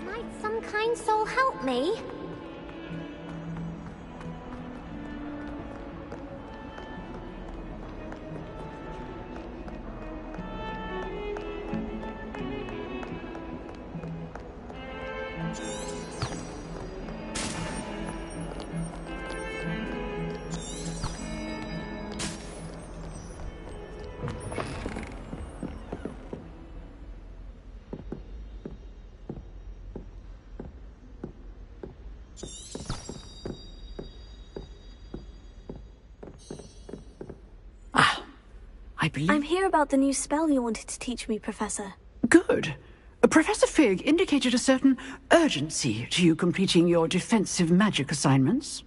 Might some kind soul help me? I'm here about the new spell you wanted to teach me, Professor. Good. Professor Fig indicated a certain urgency to you completing your defensive magic assignments.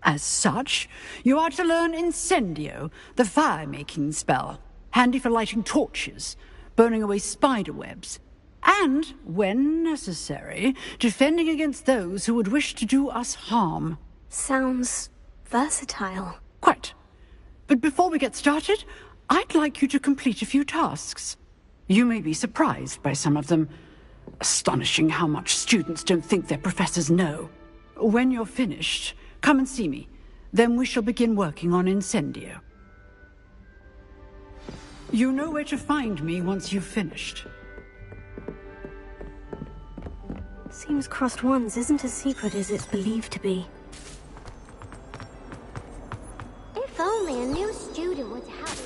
As such, you are to learn Incendio, the fire-making spell, handy for lighting torches, burning away spider webs, and, when necessary, defending against those who would wish to do us harm. Sounds versatile. Quite. But before we get started, I'd like you to complete a few tasks. You may be surprised by some of them. Astonishing how much students don't think their professors know. When you're finished, come and see me. Then we shall begin working on Incendio. You know where to find me once you've finished. Seems Crossed Wands isn't as secret as it's believed to be. If only a new student would help.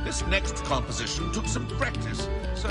This next composition took some practice, so...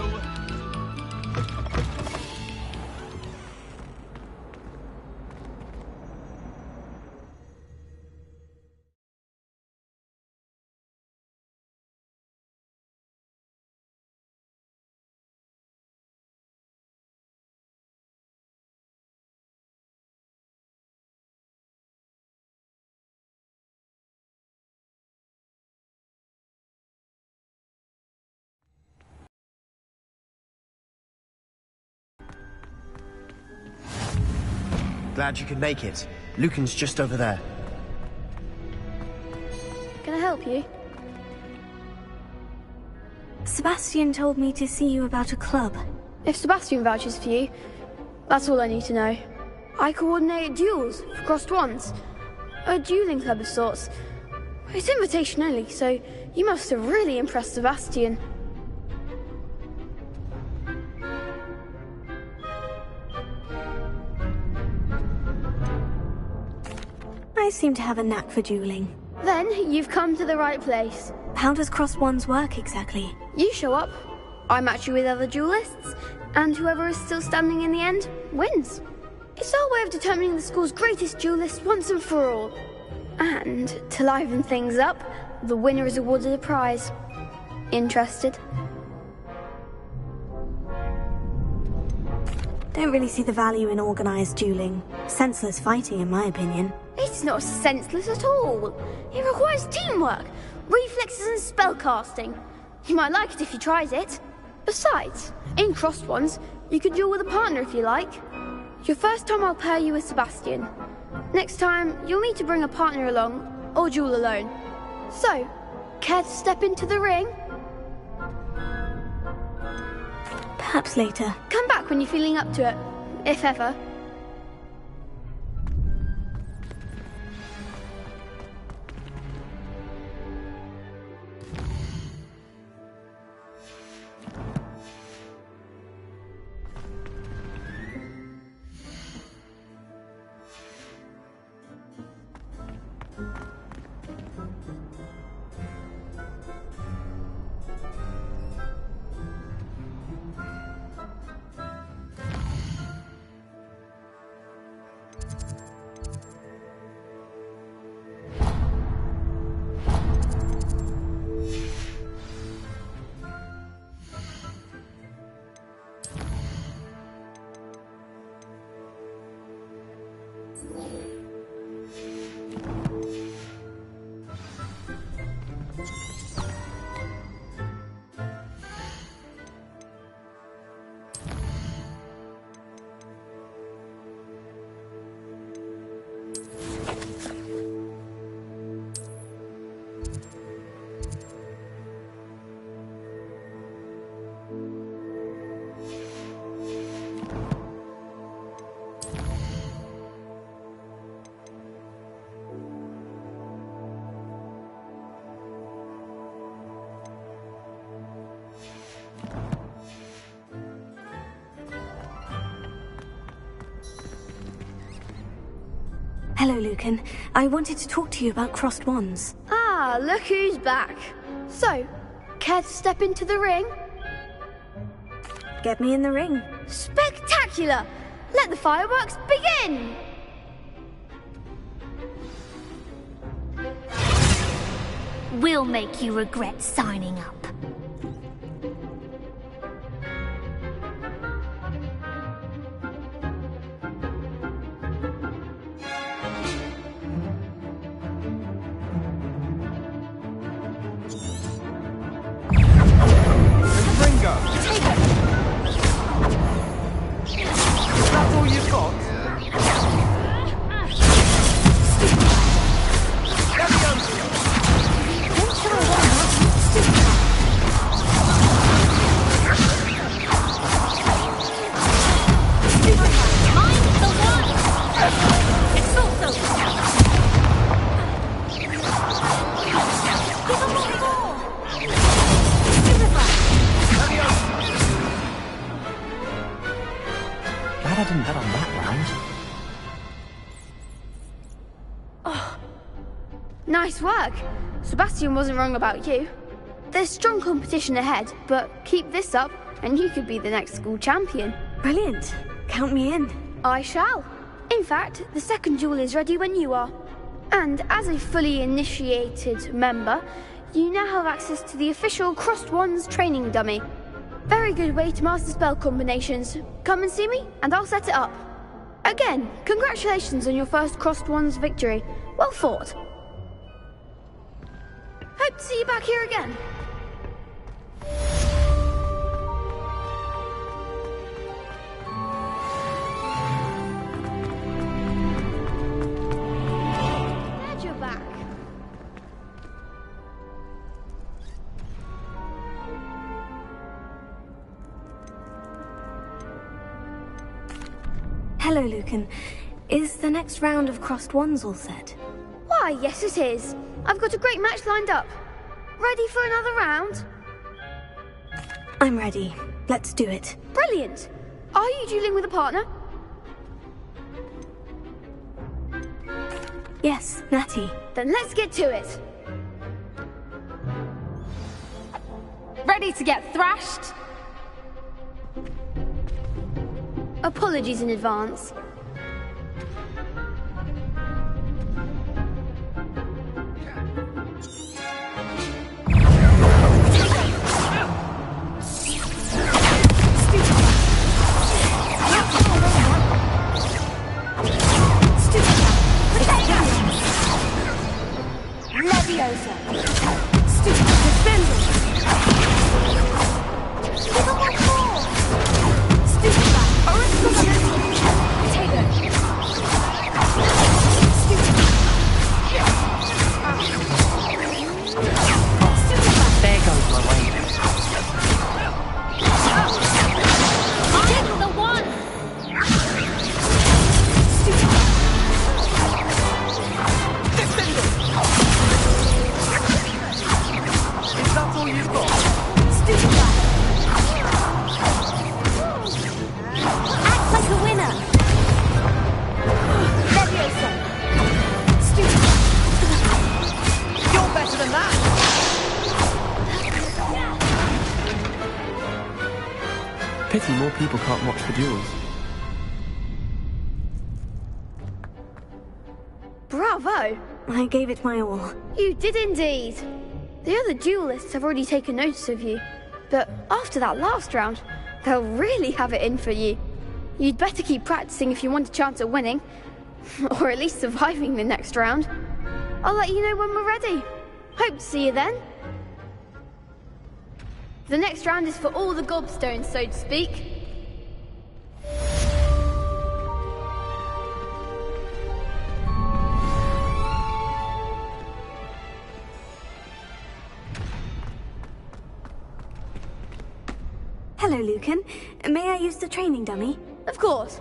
Glad you could make it. Lucan's just over there. Can I help you? Sebastian told me to see you about a club. If Sebastian vouches for you, that's all I need to know. I coordinate duels for Crossed Wands. A dueling club of sorts. It's invitation only, so you must have really impressed Sebastian. I seem to have a knack for dueling. Then you've come to the right place. How does Crossed Wands work exactly? You show up, I match you with other duelists, and whoever is still standing in the end wins. It's our way of determining the school's greatest duelist once and for all. And, to liven things up, the winner is awarded a prize. Interested? Don't really see the value in organized dueling. Senseless fighting, in my opinion. It's not senseless at all. It requires teamwork, reflexes and spellcasting. You might like it if you tried it. Besides, in crossed ones, you could duel with a partner if you like. Your first time I'll pair you with Sebastian. Next time, you'll need to bring a partner along, or duel alone. So, care to step into the ring? Perhaps later. Come back when you're feeling up to it, if ever. Hello, Lucan. I wanted to talk to you about crossed wands. Ah, look who's back. So, care to step into the ring? Get me in the ring. Spectacular! Let the fireworks begin! We'll make you regret signing up. That's all you've got? Glad I didn't bet on that round. Nice work. Sebastian wasn't wrong about you. There's strong competition ahead, but keep this up and you could be the next school champion. Brilliant. Count me in. I shall. In fact, the second duel is ready when you are. And as a fully initiated member, you now have access to the official Crossed Wands training dummy. Very good way to master spell combinations. Come and see me, and I'll set it up. Again, congratulations on your first Crossed Wands victory. Well fought. Hope to see you back here again. Glad you're back. Hello, Lucan. Is the next round of crossed wands all set? Why, yes it is. I've got a great match lined up. Ready for another round? I'm ready. Let's do it. Brilliant. Are you dueling with a partner? Yes, Natty. Then let's get to it. Ready to get thrashed? Apologies in advance. pity more people can't watch the duels. Bravo! I gave it my all. You did indeed. The other duelists have already taken notice of you, but after that last round, they'll really have it in for you. You'd better keep practicing if you want a chance at winning, or at least surviving the next round. I'll let you know when we're ready. Hope to see you then. The next round is for all the gobstones, so to speak. Hello, Lucan. May I use the training dummy? Of course.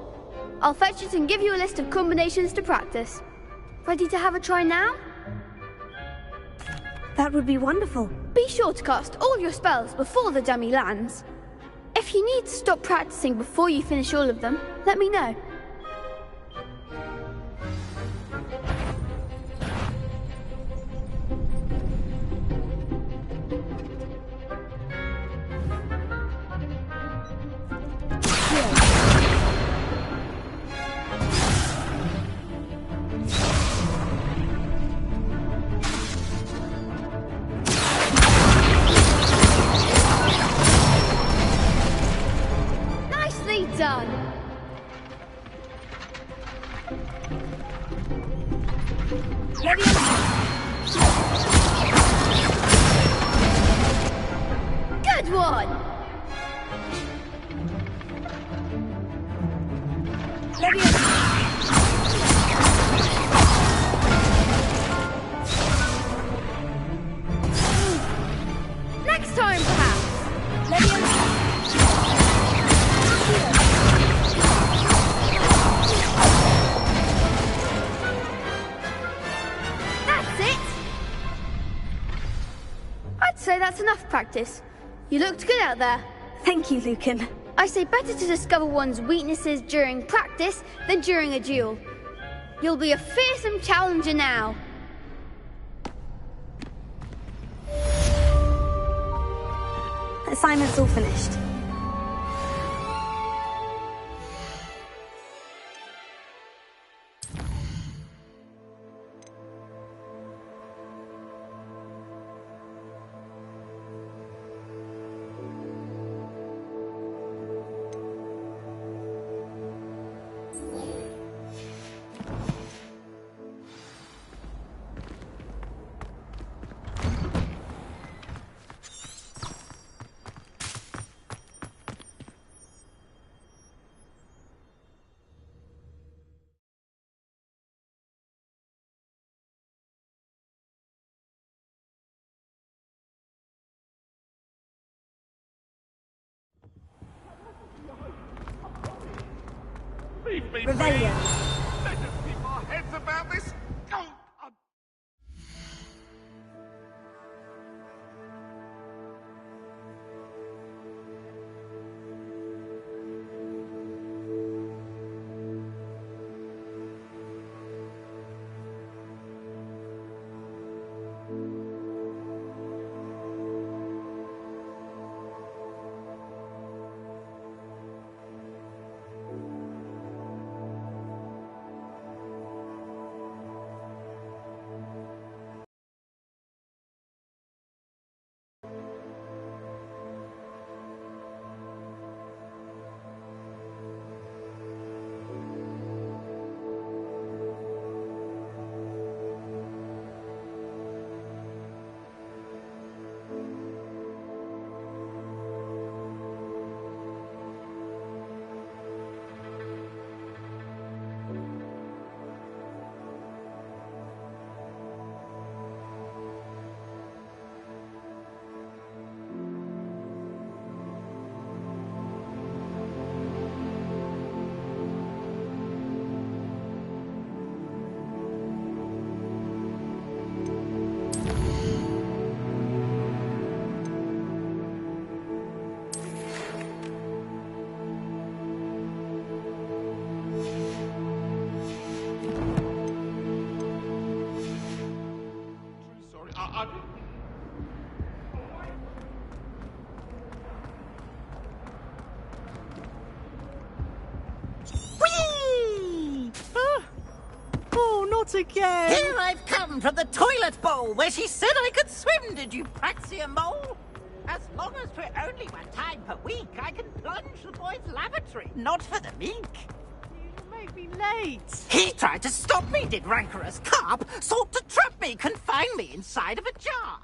I'll fetch it and give you a list of combinations to practice. Ready to have a try now? That would be wonderful. Be sure to cast all your spells before the dummy lands. If you need to stop practicing before you finish all of them, let me know. Done. Ready? Good one. Ready? Next time, perhaps. Ready? So that's enough practice. You looked good out there. Thank you, Lucan. I say better to discover one's weaknesses during practice than during a duel. You'll be a fearsome challenger now. Assignment's all finished. Rebellion. Let us keep our heads about this. Oh, not again! Here I've come from the toilet bowl where she said I could swim, did you praxia mole? As long as for only 1 time per week, I can plunge the boy's lavatory, not for the meek. You make me late. He tried to stop me, did rancorous carp, sought to trap me, confine me inside of a jar.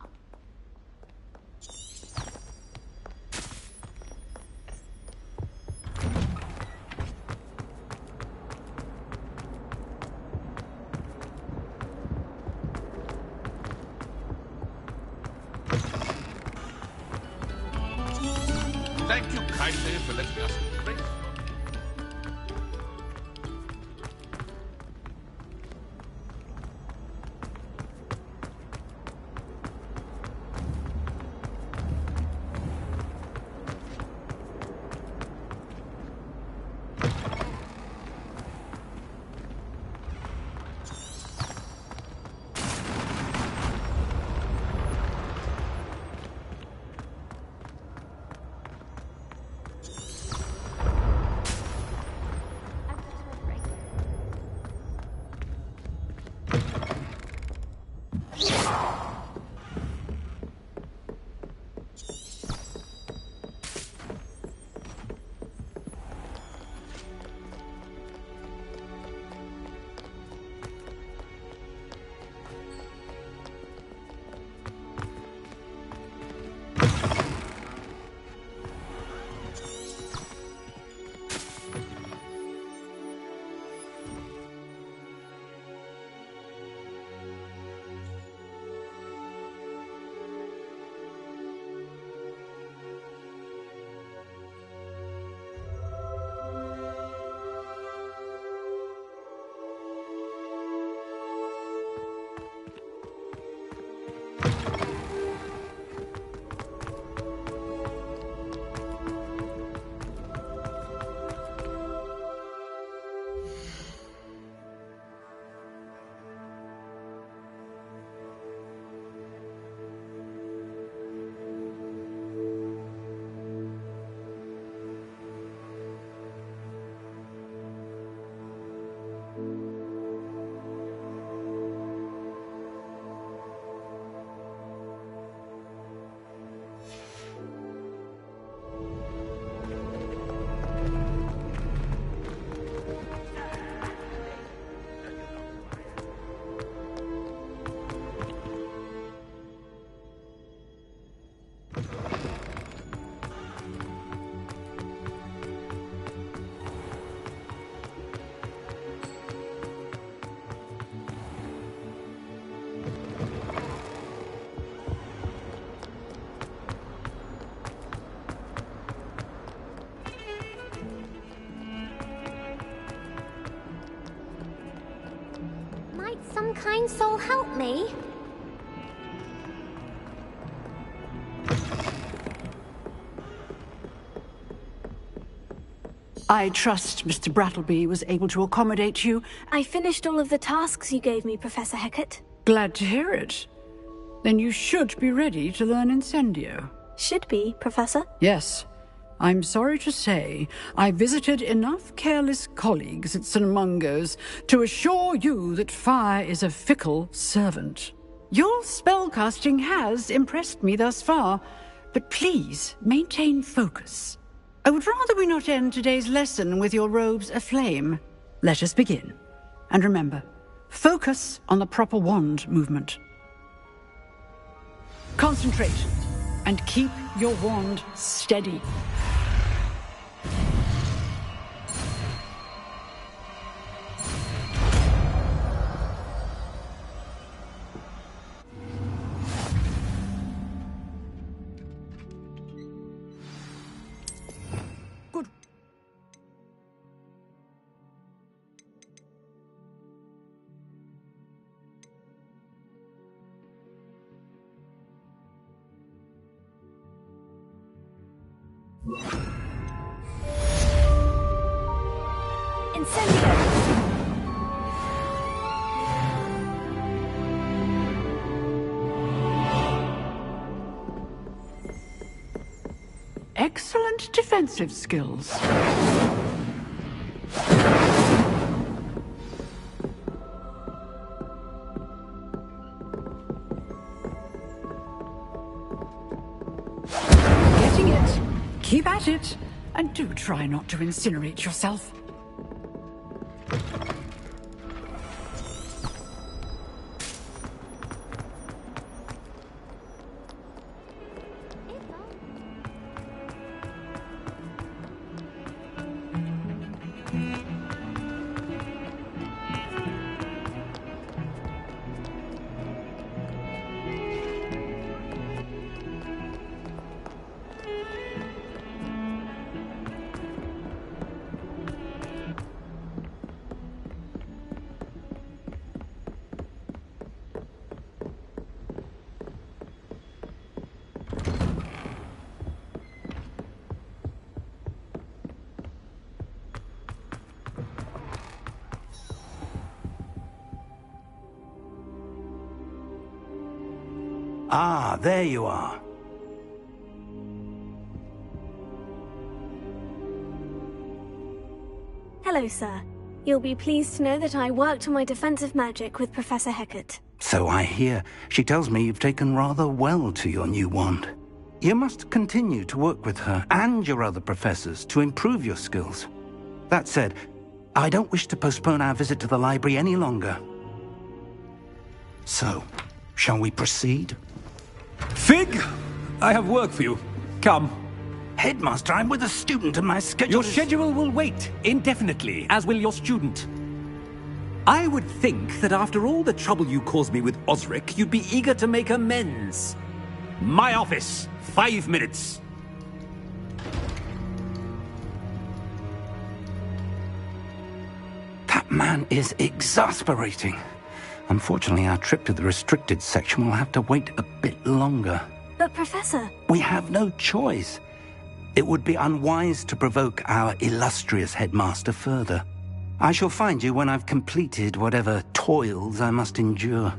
Thank you kindly for letting us embrace. Might some kind soul help me? I trust Mr. Brattleby was able to accommodate you. I finished all of the tasks you gave me, Professor Hecat. Glad to hear it. Then you should be ready to learn Incendio. Should be, Professor. Yes. I'm sorry to say, I visited enough careless colleagues at St. Mungo's to assure you that fire is a fickle servant. Your spellcasting has impressed me thus far, but please maintain focus. I would rather we not end today's lesson with your robes aflame. Let us begin. And remember, focus on the proper wand movement. Concentrate, and keep your wand steady. Good. Incendio! Excellent defensive skills. about it, and do try not to incinerate yourself. Ah, there you are. Hello, sir. You'll be pleased to know that I worked on my defensive magic with Professor Hecat. So I hear. She tells me you've taken rather well to your new wand. You must continue to work with her and your other professors to improve your skills. That said, I don't wish to postpone our visit to the library any longer. So, shall we proceed? Fig! I have work for you. Come. Headmaster, I'm with a student and my schedule Your schedule will wait indefinitely, as will your student. I would think that after all the trouble you caused me with Osric, you'd be eager to make amends. My office, 5 minutes. That man is exasperating. Unfortunately, our trip to the restricted section will have to wait a bit longer. But, Professor... We have no choice. It would be unwise to provoke our illustrious headmaster further. I shall find you when I've completed whatever toils I must endure.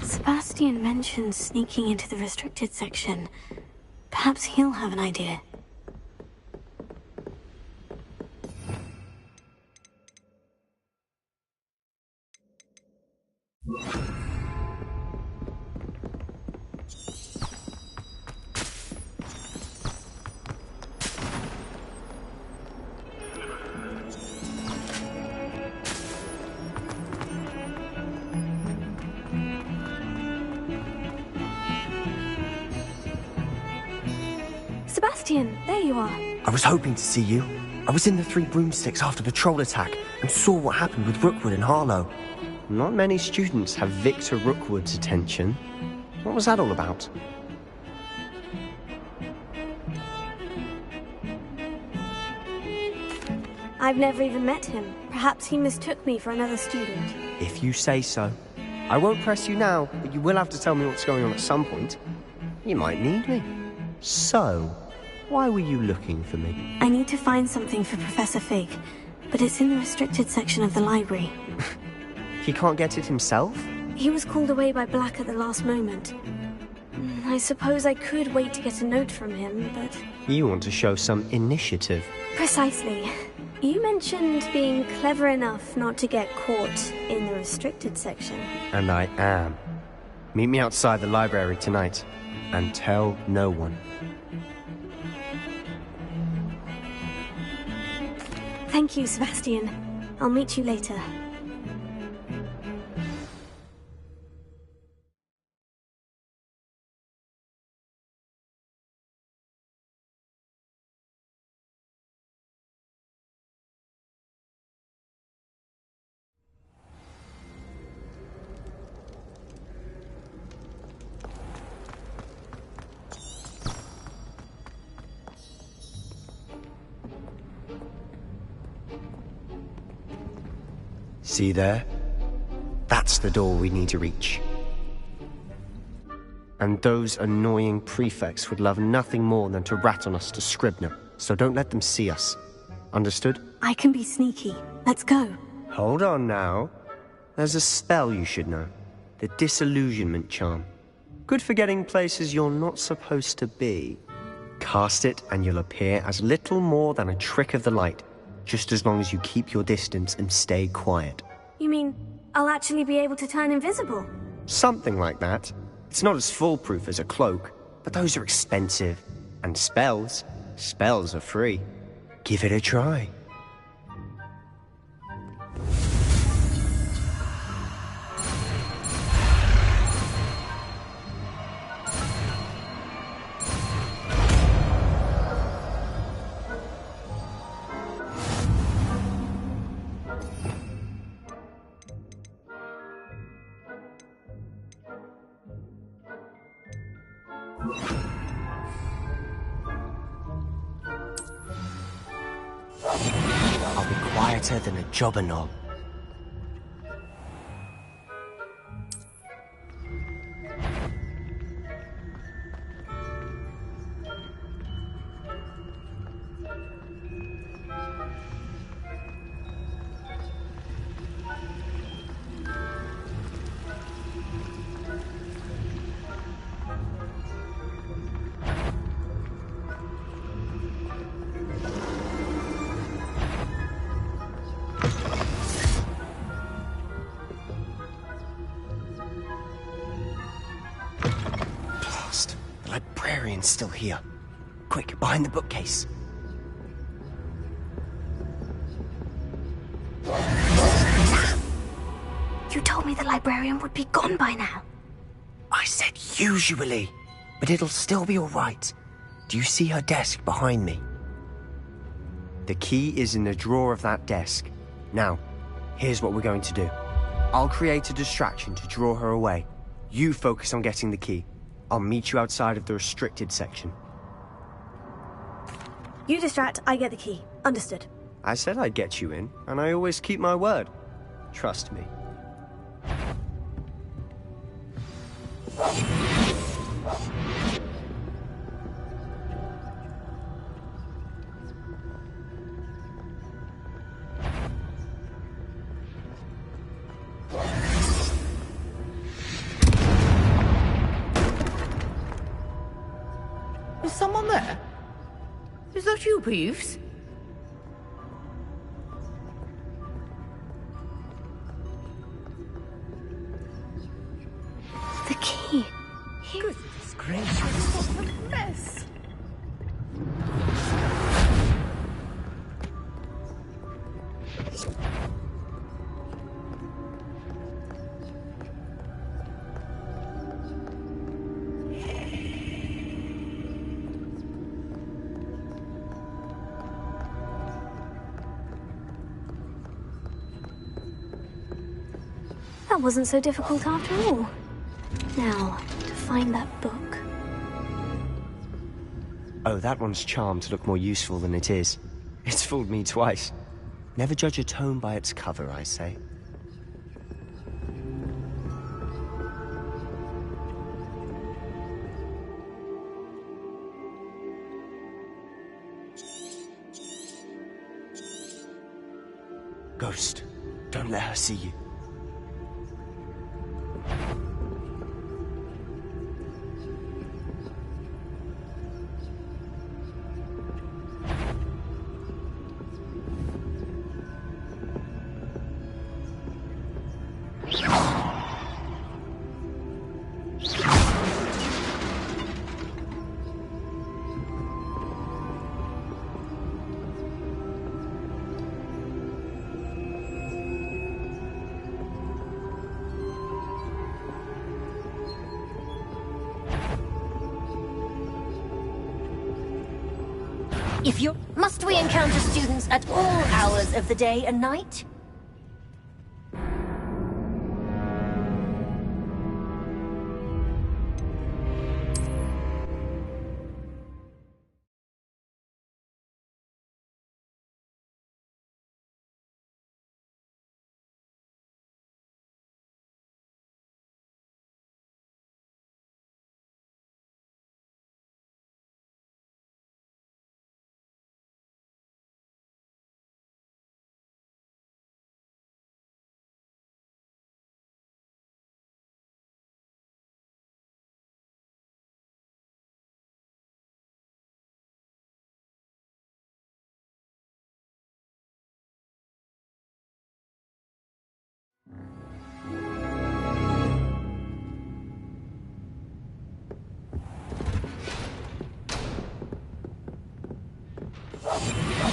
Sebastian mentioned sneaking into the restricted section. Perhaps he'll have an idea. Sebastian, there you are. I was hoping to see you. I was in the Three Broomsticks after the troll attack and saw what happened with Rookwood and Harlow. Not many students have Victor Rookwood's attention. What was that all about? I've never even met him. Perhaps he mistook me for another student. If you say so. I won't press you now, but you will have to tell me what's going on at some point. You might need me. So, why were you looking for me? I need to find something for Professor Fig, but it's in the restricted section of the library. He can't get it himself? He was called away by Black at the last moment. I suppose I could wait to get a note from him, but... You want to show some initiative. Precisely. You mentioned being clever enough not to get caught in the restricted section. And I am. Meet me outside the library tonight, and tell no one. Thank you, Sebastian. I'll meet you later. See there? That's the door we need to reach. And those annoying prefects would love nothing more than to rat on us to Scribner, so don't let them see us. Understood? I can be sneaky. Let's go. Hold on now. There's a spell you should know. The Disillusionment Charm. Good for getting places you're not supposed to be. Cast it and you'll appear as little more than a trick of the light, just as long as you keep your distance and stay quiet. You mean I'll actually be able to turn invisible? Something like that. It's not as foolproof as a cloak, but those are expensive. And spells are free. Give it a try. I'll be quieter than a jobber knob. The librarian's still here. Quick, behind the bookcase. You told me the librarian would be gone by now. I said usually, but it'll still be all right. Do you see her desk behind me? The key is in the drawer of that desk. Now, here's what we're going to do. I'll create a distraction to draw her away. You focus on getting the key. I'll meet you outside of the restricted section. You distract, I get the key. Understood. I said I'd get you in, and I always keep my word. Trust me. Is someone there? Is that you, Peeves? The key. Goodness gracious, what a mess! That wasn't so difficult after all. Now, to find that book. Oh, that one's charmed to look more useful than it is. It's fooled me twice. Never judge a tome by its cover, I say. Ghost, don't let her see you. Must we encounter students at all hours of the day and night?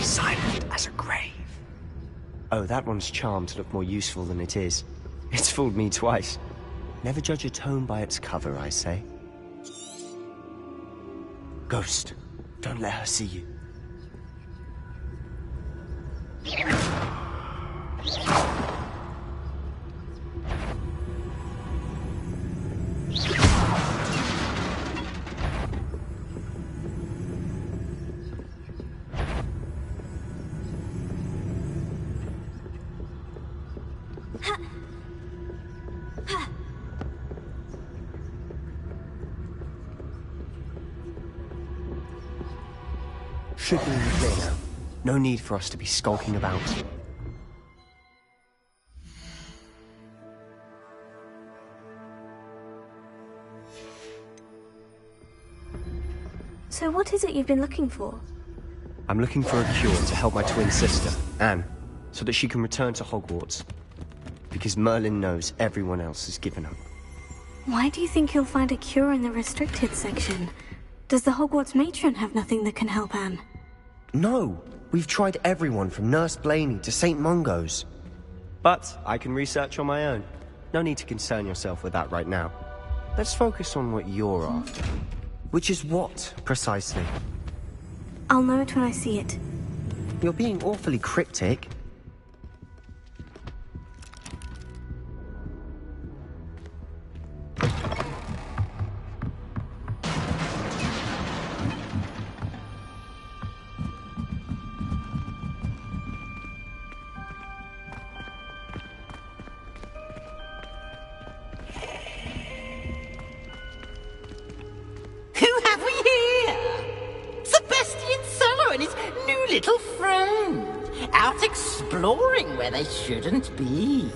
Silent as a grave. Oh, that one's charmed to look more useful than it is. It's fooled me twice. Never judge a tome by its cover, I say. Ghost, don't let her see you. Should be in the clear now. No need for us to be skulking about. So what is it you've been looking for? I'm looking for a cure to help my twin sister, Anne, so that she can return to Hogwarts. Because Merlin knows everyone else has given up. Why do you think you'll find a cure in the restricted section? Does the Hogwarts matron have nothing that can help Anne? No! We've tried everyone from Nurse Blaney to St. Mungo's. But I can research on my own. No need to concern yourself with that right now. Let's focus on what you're after. Which is what, precisely? I'll know it when I see it. You're being awfully cryptic. Little friend, out exploring where they shouldn't be.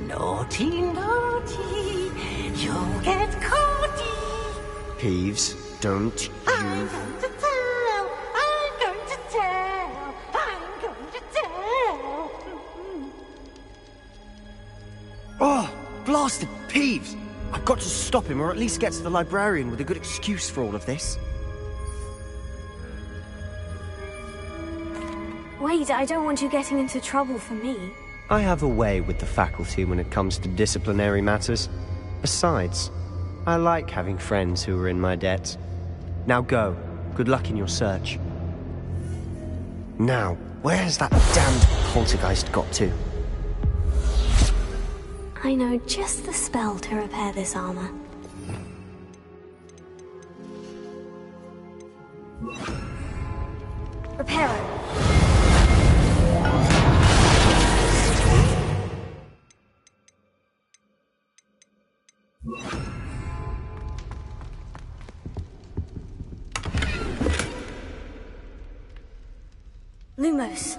Naughty, naughty, you'll get caughty. Peeves, don't you... I'm going to tell, I'm going to tell, I'm going to tell. Oh, blasted Peeves! I've got to stop him, or at least get to the librarian with a good excuse for all of this. Wait, I don't want you getting into trouble for me. I have a way with the faculty when it comes to disciplinary matters. Besides, I like having friends who are in my debt. Now go. Good luck in your search. Now, where has that damned poltergeist got to? I know just the spell to repair this armor. Repair it. Lumos.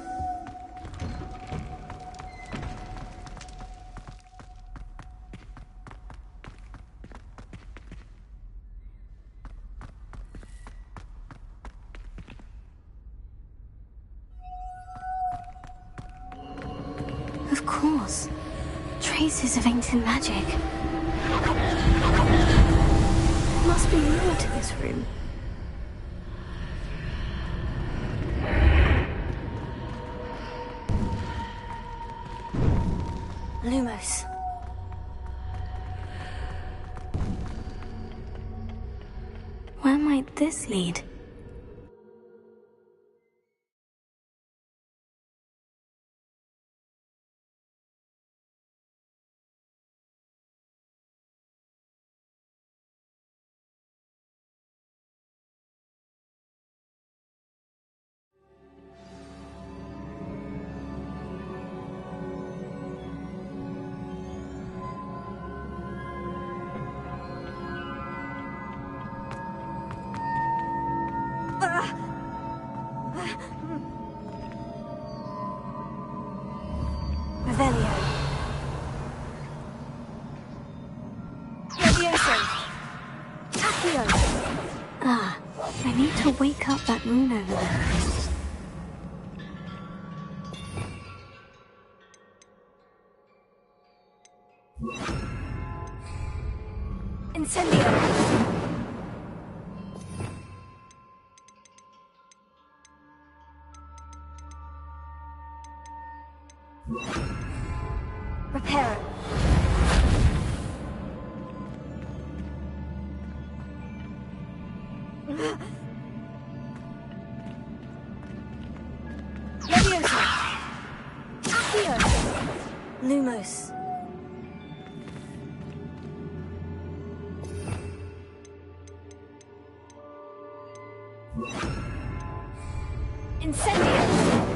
Of course. Traces of ancient magic. There must be more to this room. Lumos. Where might this lead? Revelio. Levioso. Accio. Ah, I need to wake up that moon over there. Incendio. Reparo. Leviosa. Accio. Lumos. Incendio.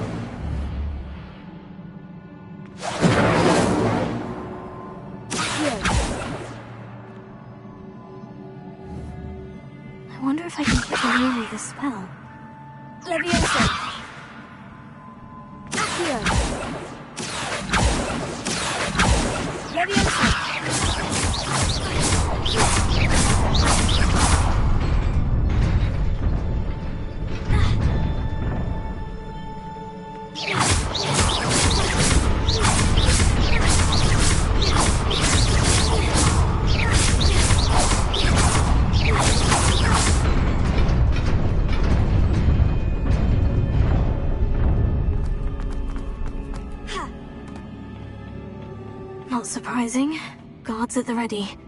I wonder if I can hit the room with a spell. Leviosa. Accio. Leviosa. Not surprising. Guards at the ready.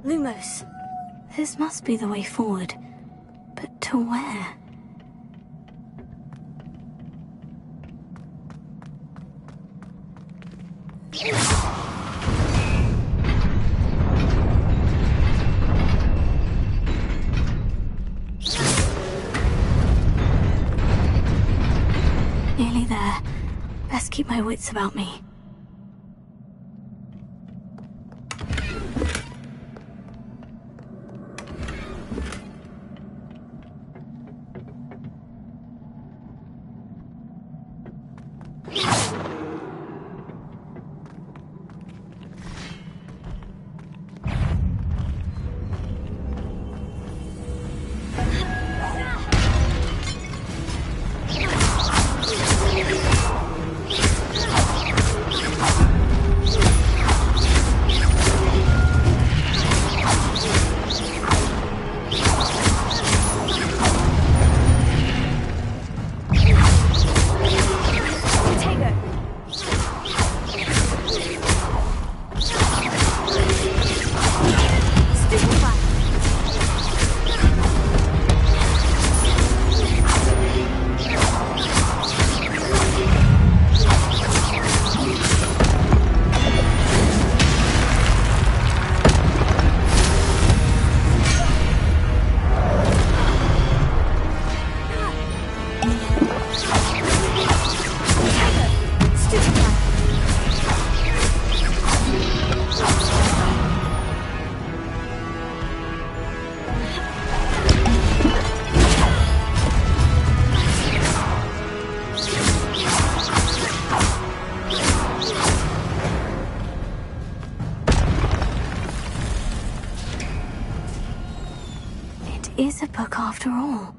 Lumos. This must be the way forward. But to where? Nearly there. Best keep my wits about me. is a book after all.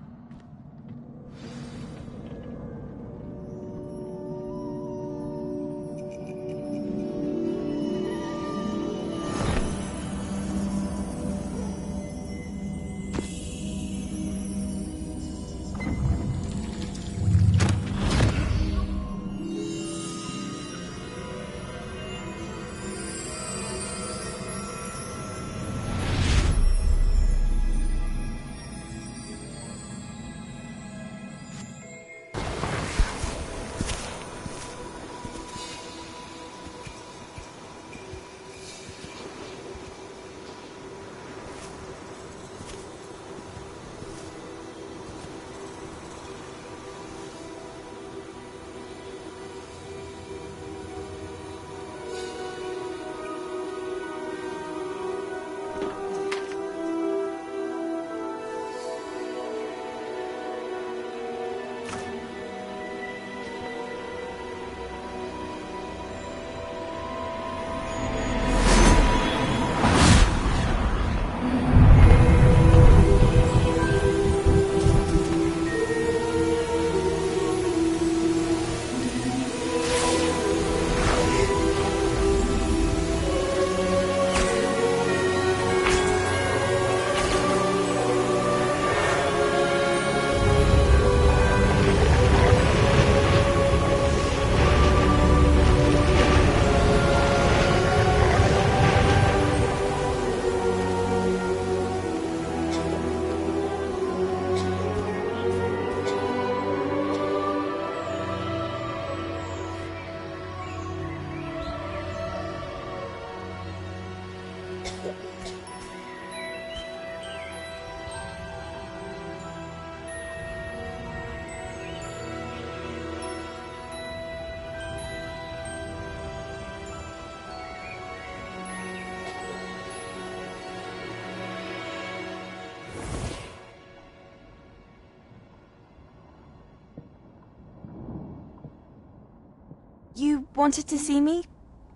You wanted to see me?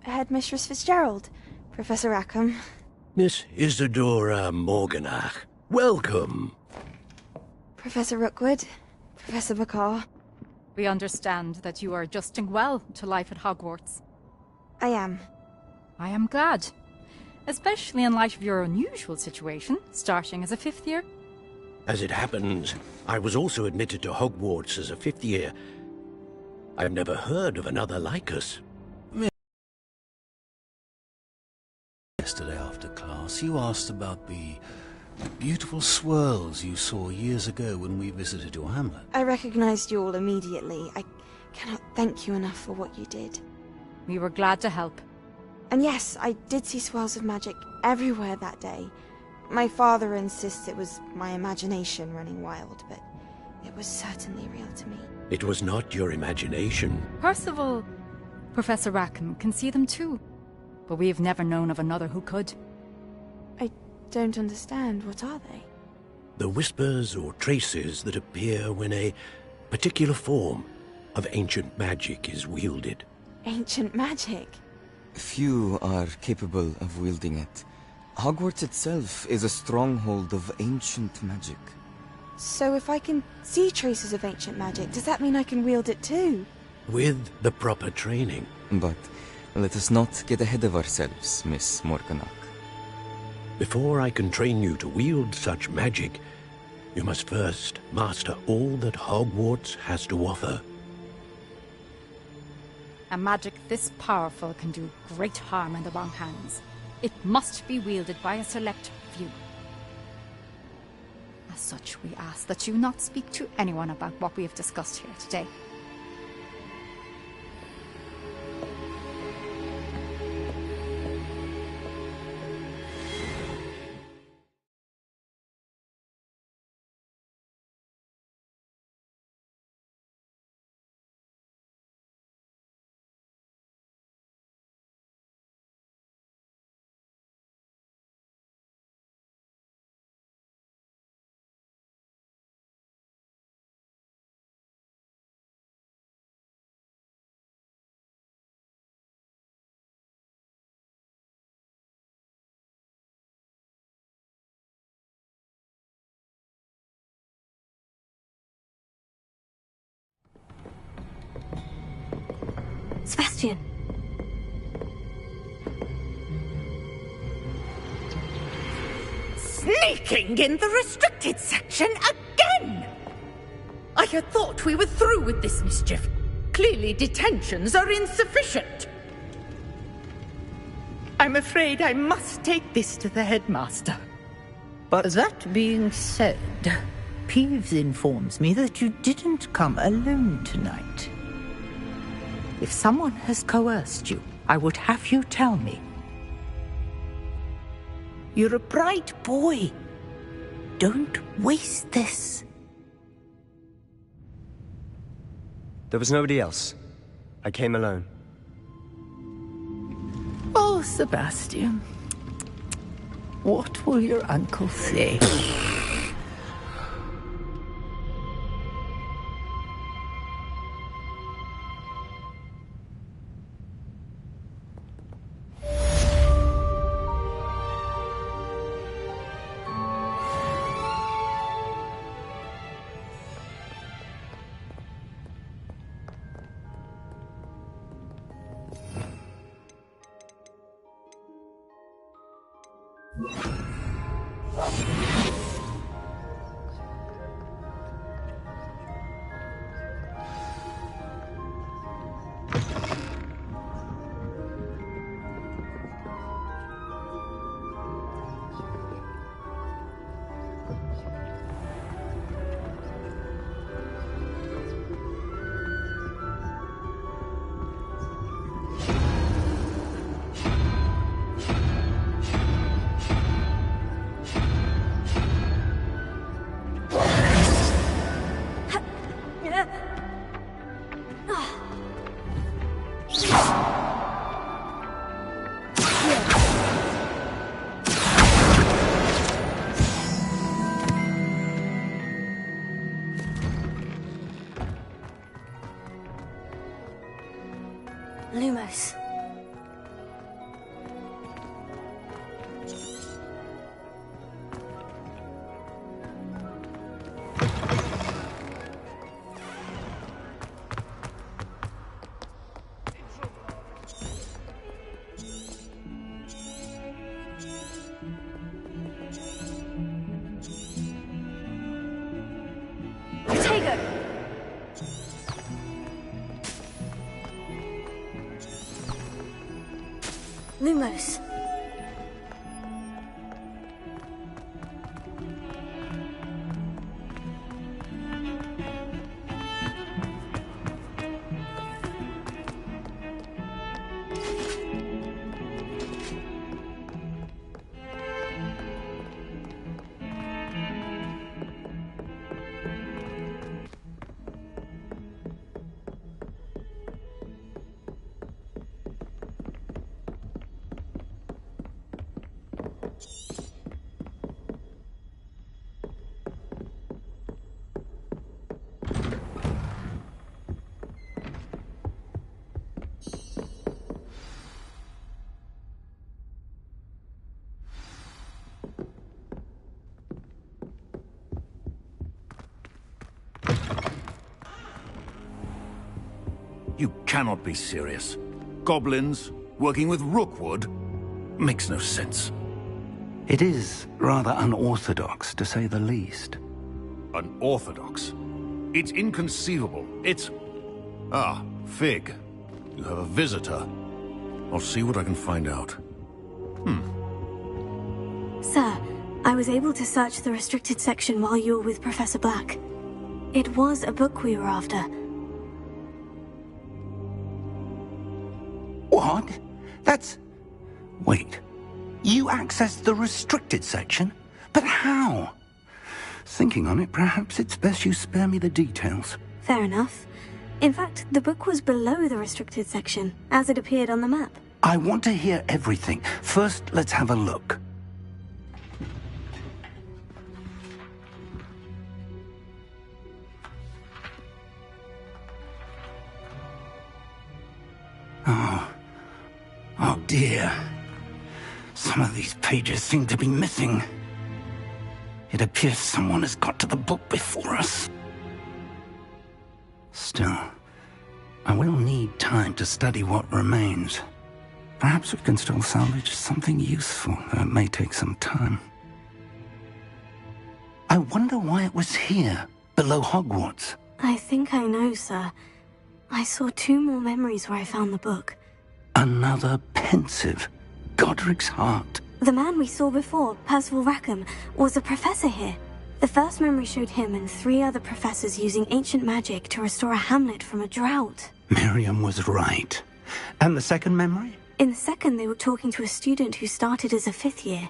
Headmistress Fitzgerald? Professor Rackham? Miss Isadora Morganach, welcome. Professor Rookwood? Professor McCaw? We understand that you are adjusting well to life at Hogwarts. I am. I am glad. Especially in light of your unusual situation, starting as a 5th year. As it happens, I was also admitted to Hogwarts as a 5th year. I've never heard of another like us. Yesterday after class, you asked about the beautiful swirls you saw years ago when we visited your hamlet. I recognized you all immediately. I cannot thank you enough for what you did. We were glad to help. And yes, I did see swirls of magic everywhere that day. My father insists it was my imagination running wild, but it was certainly real to me. It was not your imagination. Percival, Professor Rackham can see them too. But we have never known of another who could. I don't understand. What are they? The whispers or traces that appear when a particular form of ancient magic is wielded. Ancient magic? Few are capable of wielding it. Hogwarts itself is a stronghold of ancient magic. So if I can see traces of ancient magic, does that mean I can wield it too? With the proper training. But let us not get ahead of ourselves, Miss Morganach. Before I can train you to wield such magic, you must first master all that Hogwarts has to offer. A magic this powerful can do great harm in the wrong hands. It must be wielded by a select few. As such, we ask that you not speak to anyone about what we have discussed here today. Sebastian. Sneaking in the restricted section again! I had thought we were through with this mischief. Clearly detentions are insufficient. I'm afraid I must take this to the headmaster. But that being said, Peeves informs me that you didn't come alone tonight. If someone has coerced you, I would have you tell me. You're a bright boy. Don't waste this. there was nobody else. I came alone. Oh, Sebastian. What will your uncle say? Lumos. Lumos. You cannot be serious. Goblins working with Rookwood? Makes no sense. It is rather unorthodox, to say the least. Unorthodox? It's inconceivable. It's... Ah, Fig. You have a visitor. I'll see what I can find out. Sir, I was able to search the restricted section while you were with Professor Black. It was a book we were after. What? That's... Wait. You accessed the restricted section? But how? Thinking on it, perhaps it's best you spare me the details. Fair enough. In fact, the book was below the restricted section, as it appeared on the map. I want to hear everything. First, let's have a look. Oh dear. Some of these pages seem to be missing. It appears someone has got to the book before us. Still, I will need time to study what remains. Perhaps we can still salvage something useful, though it may take some time. I wonder why it was here, below Hogwarts. I think I know, sir. I saw 2 more memories where I found the book. Another pensive. Godric's heart. The man we saw before, Percival Rackham, was a professor here. The first memory showed him and 3 other professors using ancient magic to restore a hamlet from a drought. Miriam was right. And the second memory? In the second, they were talking to a student who started as a 5th year,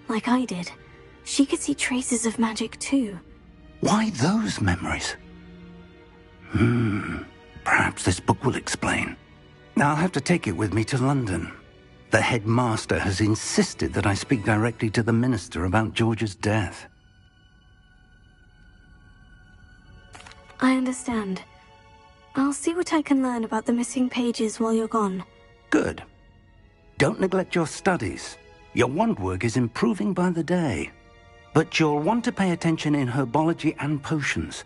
like I did. She could see traces of magic too. Why those memories? Perhaps this book will explain. I'll have to take it with me to London. The headmaster has insisted that I speak directly to the minister about George's death. I understand. I'll see what I can learn about the missing pages while you're gone. Good. Don't neglect your studies. Your wand work is improving by the day. But you'll want to pay attention in herbology and potions.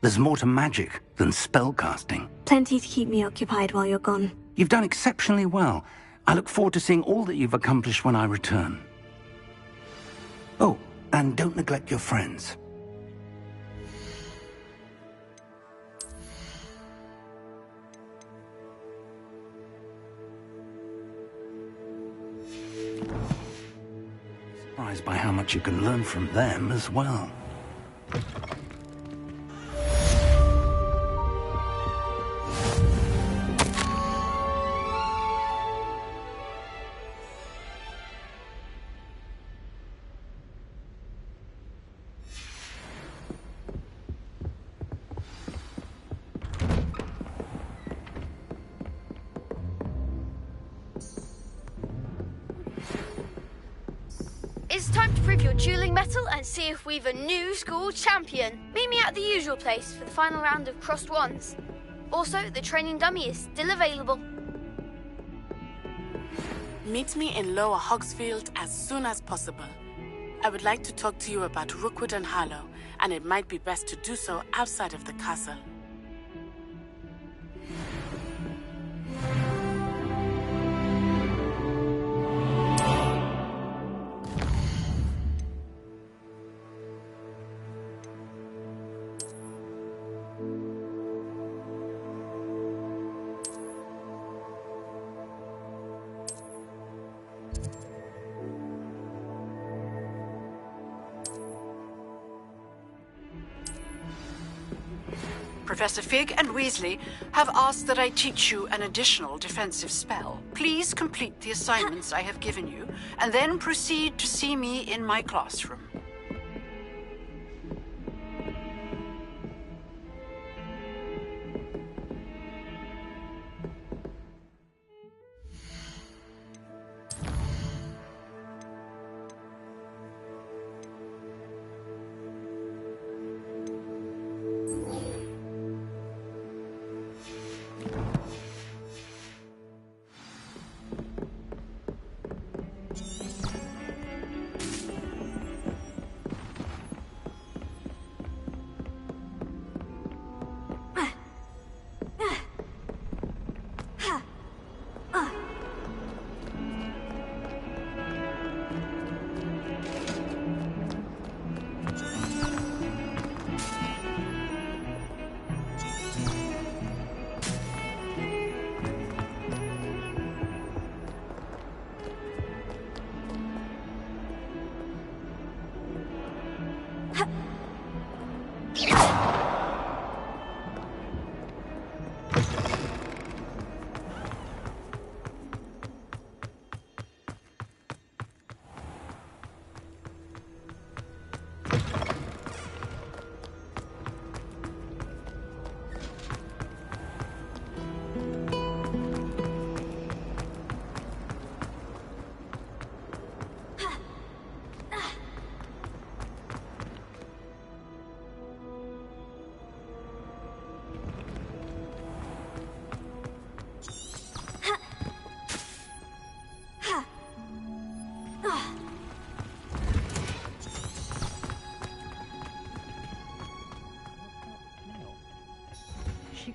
There's more to magic than spellcasting. Plenty to keep me occupied while you're gone. You've done exceptionally well. I look forward to seeing all that you've accomplished when I return. Oh, and don't neglect your friends. Surprised by how much you can learn from them as well. It's time to prove your dueling mettle and see if we've a new school champion. Meet me at the usual place for the final round of crossed wands. Also, the training dummy is still available. Meet me in Lower Hogsfield as soon as possible. I would like to talk to you about Rookwood and Harlow, and it might be best to do so outside of the castle. Professor Fig and Weasley have asked that I teach you an additional defensive spell. Please complete the assignments I have given you, and then proceed to see me in my classroom.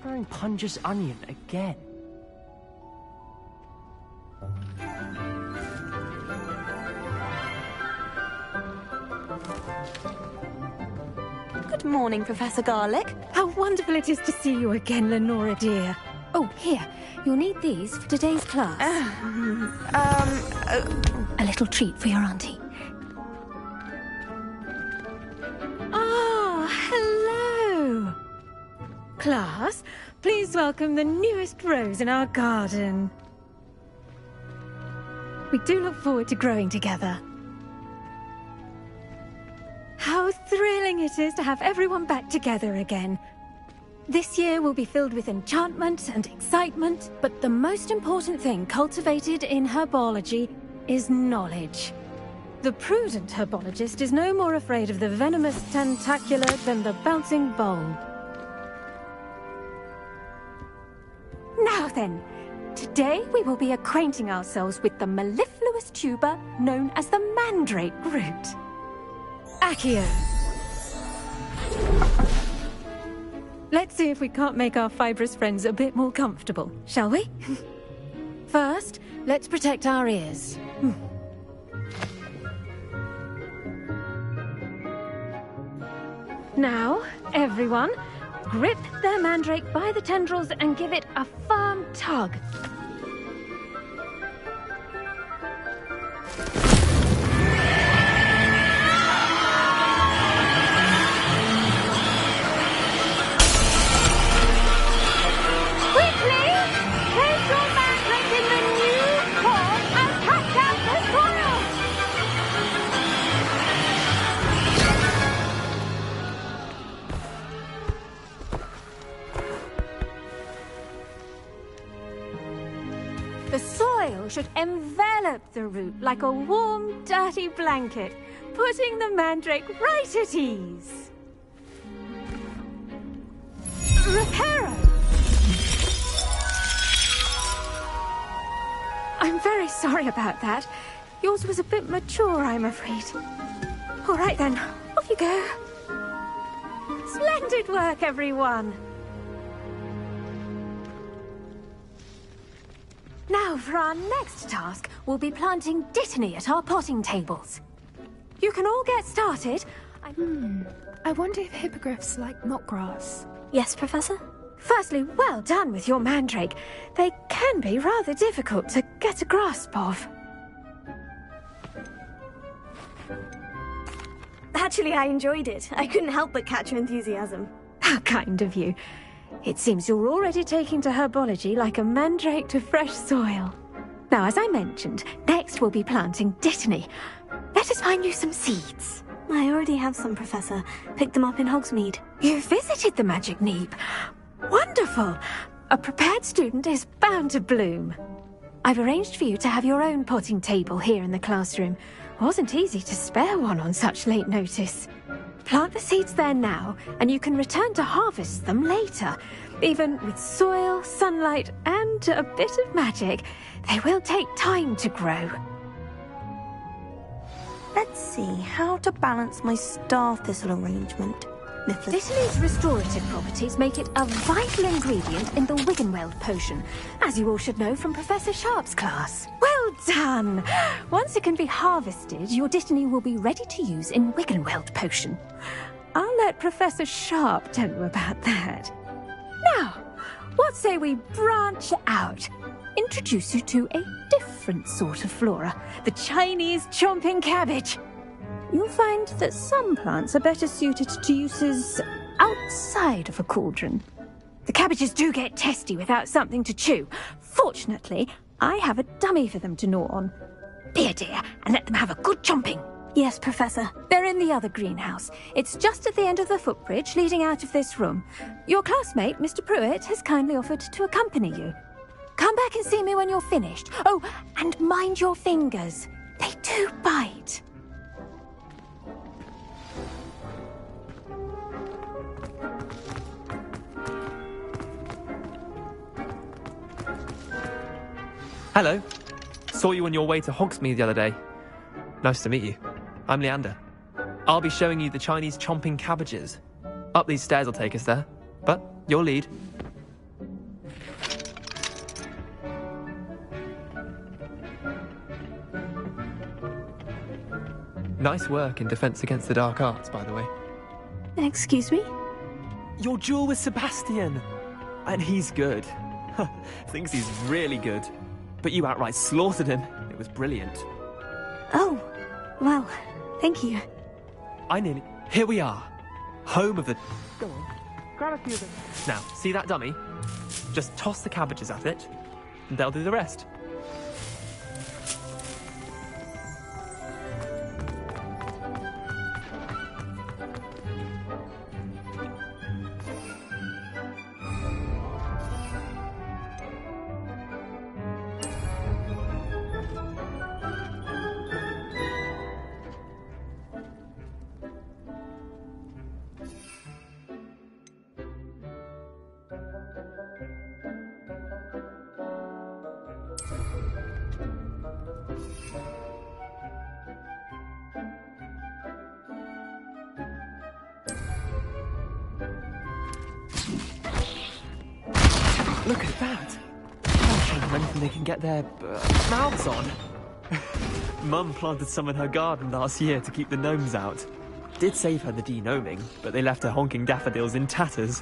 growing Punja's onion again? Good morning, Professor Garlic. How wonderful it is to see you again, Lenora dear. Oh, here. You'll need these for today's class. A little treat for your auntie. Ah, hello. Class, please welcome the newest rose in our garden. We do look forward to growing together. How thrilling it is to have everyone back together again. This year will be filled with enchantment and excitement, but the most important thing cultivated in herbology is knowledge. The prudent herbologist is no more afraid of the venomous tentacula than the bouncing bulb. Now then, today we will be acquainting ourselves with the mellifluous tuber known as the mandrake root. Accio. Let's see if we can't make our fibrous friends a bit more comfortable, shall we? First, let's protect our ears. Now, everyone, grip their mandrake by the tendrils and give it a firm tug. The soil should envelop the root like a warm, dirty blanket, putting the mandrake right at ease. Reparo! I'm very sorry about that. Yours was a bit mature, I'm afraid. All right then, off you go. Splendid work, everyone! Now, for our next task, we'll be planting dittany at our potting tables. You can all get started. I wonder if hippogriffs like knotgrass. Yes, Professor? Firstly, well done with your mandrake. They can be rather difficult to get a grasp of. Actually, I enjoyed it. I couldn't help but catch your enthusiasm. How kind of you. It seems you're already taking to herbology like a mandrake to fresh soil. Now, as I mentioned, next we'll be planting dittany. Let us find you some seeds. I already have some, Professor. Picked them up in Hogsmeade. You visited the Magic Neep. Wonderful! A prepared student is bound to bloom. I've arranged for you to have your own potting table here in the classroom. Wasn't easy to spare one on such late notice. Plant the seeds there now, and you can return to harvest them later. Even with soil, sunlight, and a bit of magic, they will take time to grow. Let's see how to balance my star thistle arrangement. Dittany's restorative properties make it a vital ingredient in the Wiggenweld potion, as you all should know from Professor Sharp's class. Well done! Once it can be harvested, your dittany will be ready to use in Wiggenweld potion. I'll let Professor Sharp tell you about that. Now, what say we branch out? Introduce you to a different sort of flora, the Chinese chomping cabbage. You'll find that some plants are better suited to uses outside of a cauldron. The cabbages do get testy without something to chew. Fortunately, I have a dummy for them to gnaw on. Be a dear and let them have a good chomping. Yes, Professor. They're in the other greenhouse. It's just at the end of the footbridge leading out of this room. Your classmate, Mr. Pruitt, has kindly offered to accompany you. Come back and see me when you're finished. Oh, and mind your fingers. They do bite. Hello. Saw you on your way to Hogsmeade the other day. Nice to meet you. I'm Leander. I'll be showing you the Chinese chomping cabbages. Up these stairs will take us there, but your lead. Nice work in Defense Against the Dark Arts, by the way. Excuse me? Your duel with Sebastian! And he's good. Thinks he's really good. But you outright slaughtered him. It was brilliant. Oh, well, thank you. Here we are. Home of the... Go on. Grab a few of them. Now, see that dummy? Just toss the cabbages at it, and they'll do the rest. Look at that! Can't show them anything they can get their mouths on. Mum planted some in her garden last year to keep the gnomes out. Did save her the de-gnoming, but they left her honking daffodils in tatters.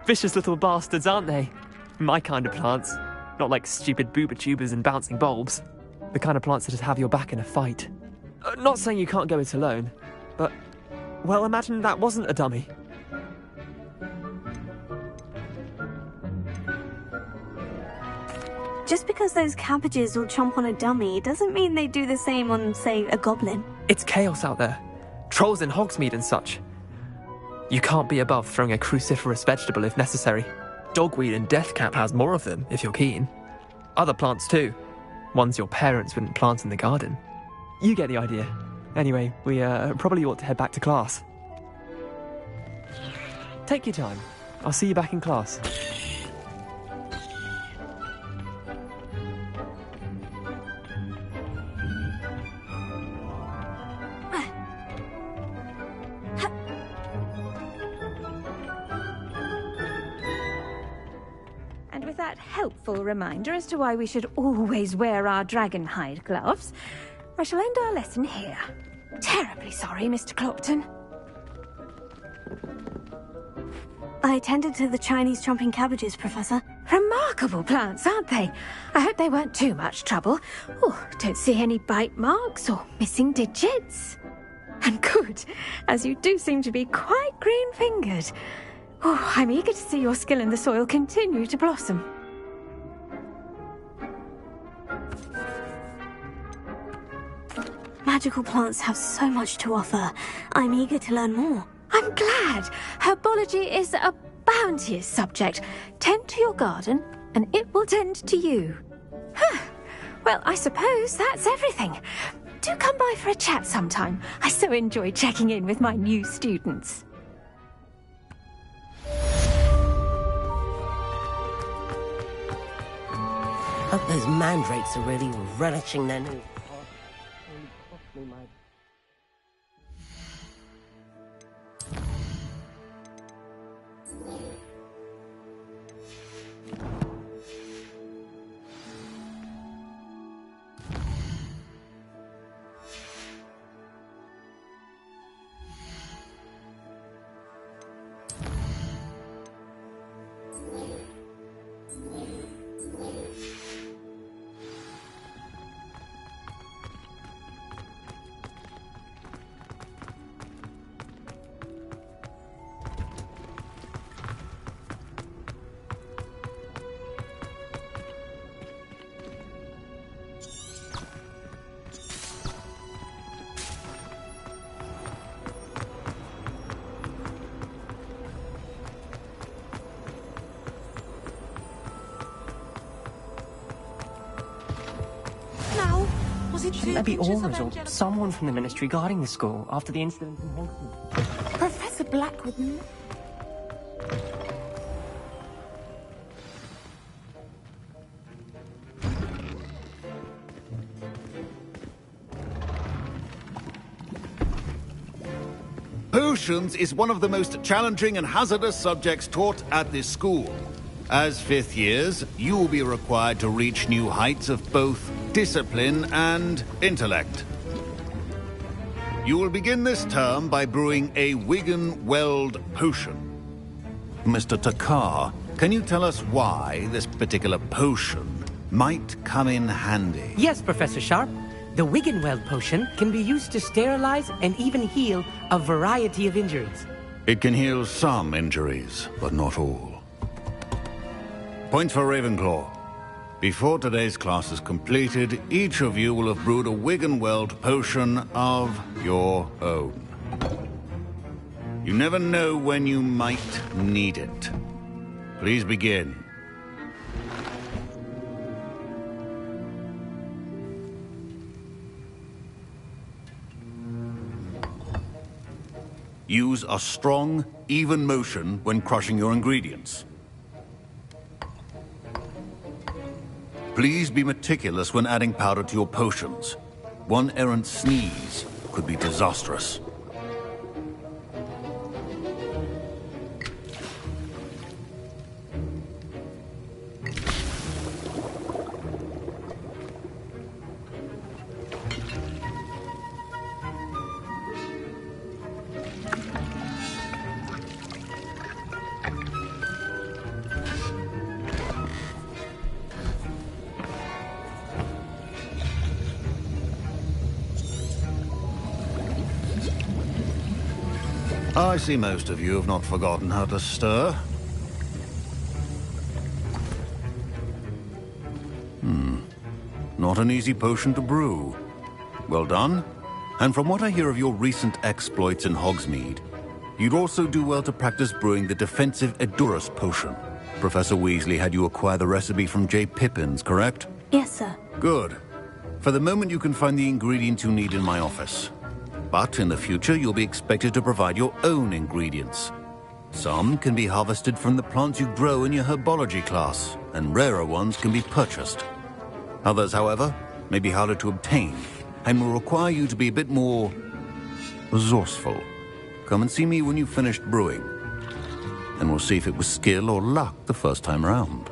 Vicious little bastards, aren't they? My kind of plants. Not like stupid booba tubers and bouncing bulbs. The kind of plants that just have your back in a fight. Not saying you can't go it alone, but... well, imagine that wasn't a dummy. Just because those cabbages will chomp on a dummy doesn't mean they do the same on, say, a goblin. It's chaos out there. Trolls in Hogsmeade and such. You can't be above throwing a cruciferous vegetable if necessary. Dogweed and deathcap has more of them, if you're keen. Other plants too. Ones your parents wouldn't plant in the garden. You get the idea. Anyway, we probably ought to head back to class. Take your time. I'll see you back in class. Helpful reminder as to why we should always wear our dragonhide gloves, I shall end our lesson here. Terribly sorry, Mr. Clopton. I attended to the Chinese chomping cabbages, Professor. Remarkable plants, aren't they? I hope they weren't too much trouble. Oh, don't see any bite marks or missing digits. And good, as you do seem to be quite green-fingered. Oh, I'm eager to see your skill in the soil continue to blossom. Magical plants have so much to offer. I'm eager to learn more. I'm glad. Herbology is a bounteous subject. Tend to your garden, and it will tend to you. Huh. Well, I suppose that's everything. Do come by for a chat sometime. I so enjoy checking in with my new students. Hope those mandrakes are really relishing their new... Shouldn't there be orders or someone from the Ministry guarding the school after the incident in Hogsmeade? Professor Blackwood... Potions is one of the most challenging and hazardous subjects taught at this school. As fifth years, you will be required to reach new heights of both discipline, and intellect. You will begin this term by brewing a Wiggenweld potion. Mr. Takar, can you tell us why this particular potion might come in handy? Yes, Professor Sharp. The Wiggenweld potion can be used to sterilize and even heal a variety of injuries. It can heal some injuries, but not all. Point for Ravenclaw. Before today's class is completed, each of you will have brewed a Wiggenweld potion of your own. You never know when you might need it. Please begin. Use a strong, even motion when crushing your ingredients. Please be meticulous when adding powder to your potions. One errant sneeze could be disastrous. I see most of you have not forgotten how to stir. Not an easy potion to brew. Well done. And from what I hear of your recent exploits in Hogsmeade, you'd also do well to practice brewing the defensive Edurus potion. Professor Weasley had you acquire the recipe from J. Pippins, correct? Yes, sir. Good. For the moment, you can find the ingredients you need in my office. But in the future, you'll be expected to provide your own ingredients. Some can be harvested from the plants you grow in your herbology class, and rarer ones can be purchased. Others, however, may be harder to obtain, and will require you to be a bit more resourceful. Come and see me when you've finished brewing, and we'll see if it was skill or luck the first time around.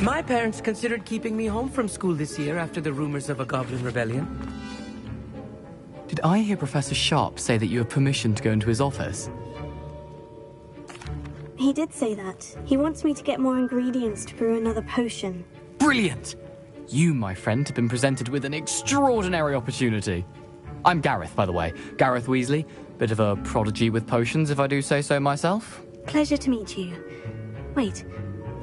My parents considered keeping me home from school this year after the rumors of a goblin rebellion. Did I hear Professor Sharp say that you have permission to go into his office? He did say that. He wants me to get more ingredients to brew another potion. Brilliant! You, my friend, have been presented with an extraordinary opportunity. I'm Gareth, by the way. Gareth Weasley. Bit of a prodigy with potions, if I do say so myself. Pleasure to meet you. Wait,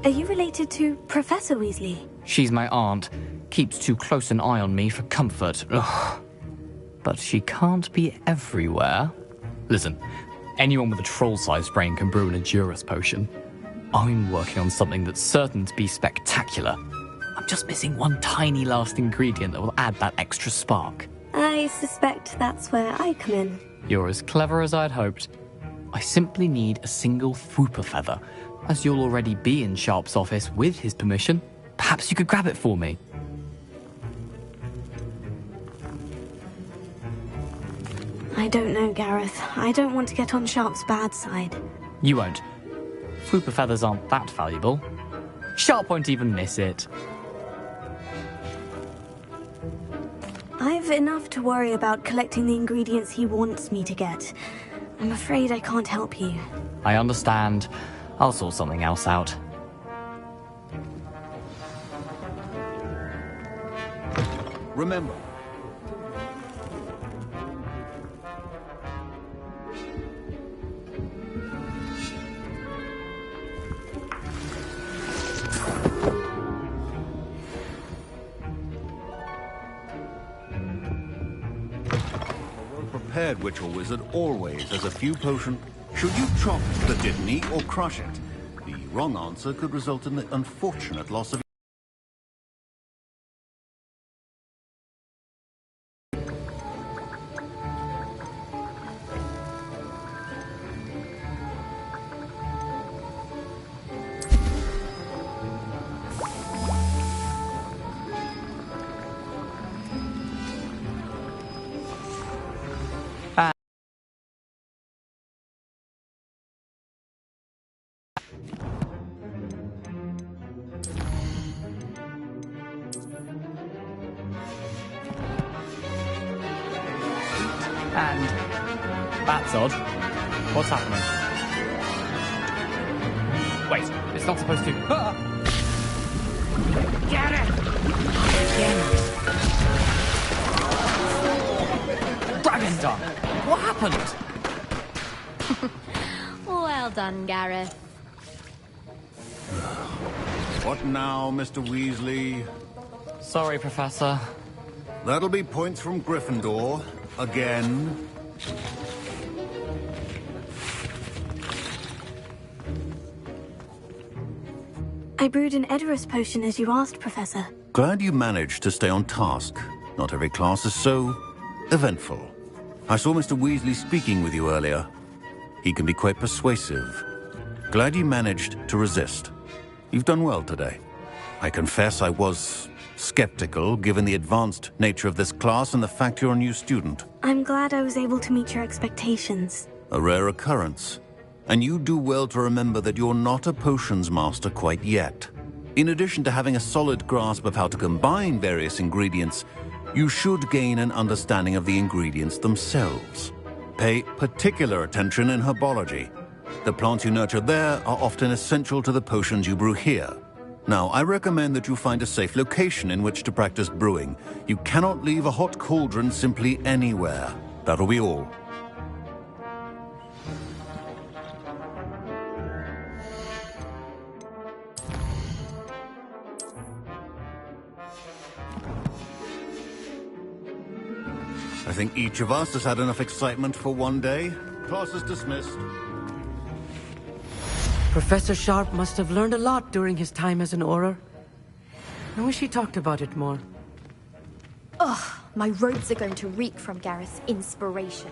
are you related to Professor Weasley? She's my aunt. Keeps too close an eye on me for comfort. Ugh. But she can't be everywhere. Listen, anyone with a troll-sized brain can brew an Endurus potion. I'm working on something that's certain to be spectacular. I'm just missing one tiny last ingredient that will add that extra spark. I suspect that's where I come in. You're as clever as I'd hoped. I simply need a single Fwooper feather. As you'll already be in Sharp's office with his permission, perhaps you could grab it for me. I don't know, Gareth. I don't want to get on Sharp's bad side. You won't. Fwooper feathers aren't that valuable. Sharp won't even miss it. I've enough to worry about collecting the ingredients he wants me to get. I'm afraid I can't help you. I understand. I'll sort something else out. Remember, prepared witch or wizard always has a few potion. Should you chop the Dittany or crush it, the wrong answer could result in the unfortunate loss of And that's odd. What's happening? Wait, it's not supposed to. Ah! Get it! Dragon Dunk! What happened? Well done, Gareth. What now, Mr. Weasley? Sorry, Professor. That'll be points from Gryffindor. Again. I brewed an Edurus potion as you asked, Professor. Glad you managed to stay on task. Not every class is so eventful. I saw Mr. Weasley speaking with you earlier. He can be quite persuasive. Glad you managed to resist. You've done well today. I confess I was skeptical, given the advanced nature of this class and the fact you're a new student. I'm glad I was able to meet your expectations. A rare occurrence. And you do well to remember that you're not a potions master quite yet. In addition to having a solid grasp of how to combine various ingredients, you should gain an understanding of the ingredients themselves. Pay particular attention in herbology. The plants you nurture there are often essential to the potions you brew here. Now, I recommend that you find a safe location in which to practice brewing. You cannot leave a hot cauldron simply anywhere. That'll be all. I think each of us has had enough excitement for one day. Class is dismissed. Professor Sharp must have learned a lot during his time as an Auror. I wish he talked about it more. Ugh, my robes are going to reek from Gareth's inspiration.